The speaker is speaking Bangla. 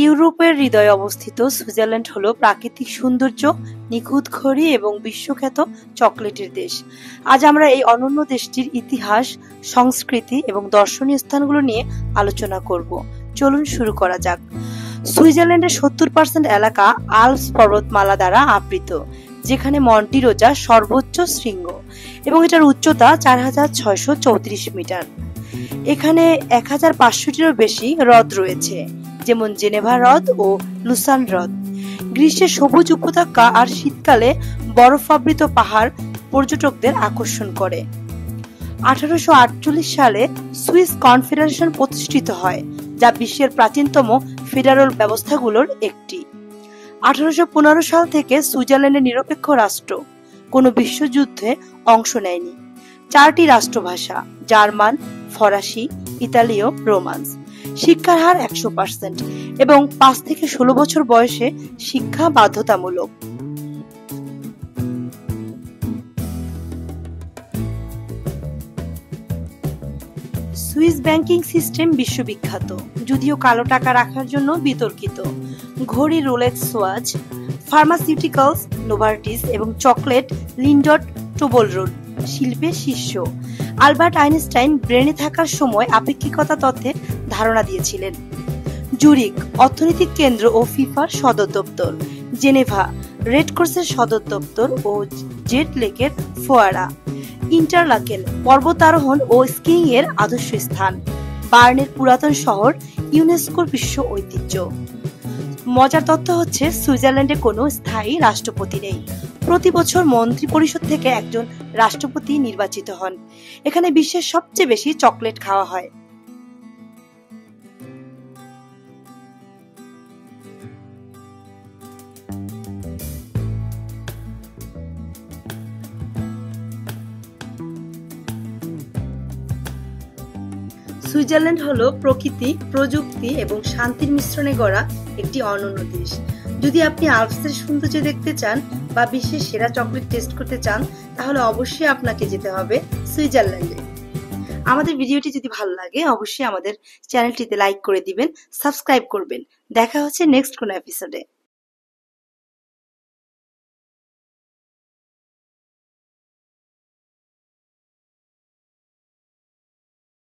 ইউরোপের হৃদয়ে অবস্থিত সুইজারল্যান্ড হলো প্রাকৃতিক সৌন্দর্য, নিখুঁত ঘড়ি এবং বিশ্বখ্যাত চকলেটের দেশ। আজ আমরা এই অনন্য দেশটির ইতিহাস, সংস্কৃতি এবং দর্শনীয় স্থানগুলো নিয়ে আলোচনা করব। চলুন শুরু করা যাক। সুইজারল্যান্ডের 70% এলাকা আল্পস পর্বতমালা দ্বারা আবৃত, যেখানে মন্টি রোজা সর্বোচ্চ শৃঙ্গ এবং এটার উচ্চতা 4634 মিটার। এখানে 1500টিরও বেশি হ্রদ রয়েছে, যেমন জেনেভা হ্রদ ও লুসান হ্রদ। গ্রীষ্মে সবুজ উপত্যকা আর শীতকালে বরফাবৃত পাহাড় পর্যটকদের আকর্ষণ করে। 1848 সালে সুইস কনফেডারেশন প্রতিষ্ঠিত হয়, যা বিশ্বের প্রাচীনতম ফেডারেল ব্যবস্থাগুলোর একটি। 1815 সাল থেকে সুইজারল্যান্ডের নিরপেক্ষ রাষ্ট্র, কোনো বিশ্বযুদ্ধে অংশ নেয়নি। 4টি রাষ্ট্রভাষা জার্মান, ফরাসি, ইতালীয়, রোমান্স। শিক্ষার হার 100% এবং 5 থেকে 16 বছর বয়সে শিক্ষা বাধ্যতামূলক। সুইস ব্যাংকিং সিস্টেম বিশ্ববিখ্যাত, যদিও কালো টাকা রাখার জন্য বিতর্কিত। ঘড়ি রোলেক্স সোয়াচ, ফার্মাসিউটিক্যালস নোভার্টিস এবং চকলেট লিন্ডট টোবলরোড শিল্পের শীর্ষ। আলবার্ট আইনস্টাইন ব্রেনে থাকার সময় আপেক্ষিকতা তত্ত্বের ধারণা দিয়েছিলেন। জুরিক অর্থনৈতিক কেন্দ্র ও ফিফার সদর দপ্তর। জেনেভা রেড ক্রসের সদর দপ্তর ও জেট লেকের ফোয়ারা। ইন্টারলাকেন পর্বতারোহণ ও স্কিইং এর আদর্শ স্থান। বার্নের পুরাতন শহর ইউনেস্কোর বিশ্ব ঐতিহ্য। মজার তথ্য হচ্ছে সুইজারল্যান্ডে কোনো স্থায়ী রাষ্ট্রপতি নেই। প্রতি বছর মন্ত্রী পরিষদ থেকে একজন রাষ্ট্রপতি নির্বাচিত হন। এখানে বিশ্বের সবচেয়ে বেশি চকলেট খাওয়া হয়। সুইজারল্যান্ড হলো প্রকৃতি, প্রযুক্তি এবং শান্তির মিশ্রণে গড়া একটি অনন্য দেশ। যদি আপনি আল্পসের সৌন্দর্য দেখতে চান বা বিশ্বের সেরা চকলেট টেস্ট করতে চান, তাহলে অবশ্যই আপনাকে যেতে হবে সুইজারল্যান্ডে। আমাদের ভিডিওটি যদি ভালো লাগে, অবশ্যই আমাদের চ্যানেলটিতে লাইক করে দিবেন, সাবস্ক্রাইব করবেন। দেখা হচ্ছে নেক্সট কোনো এপিসোডে।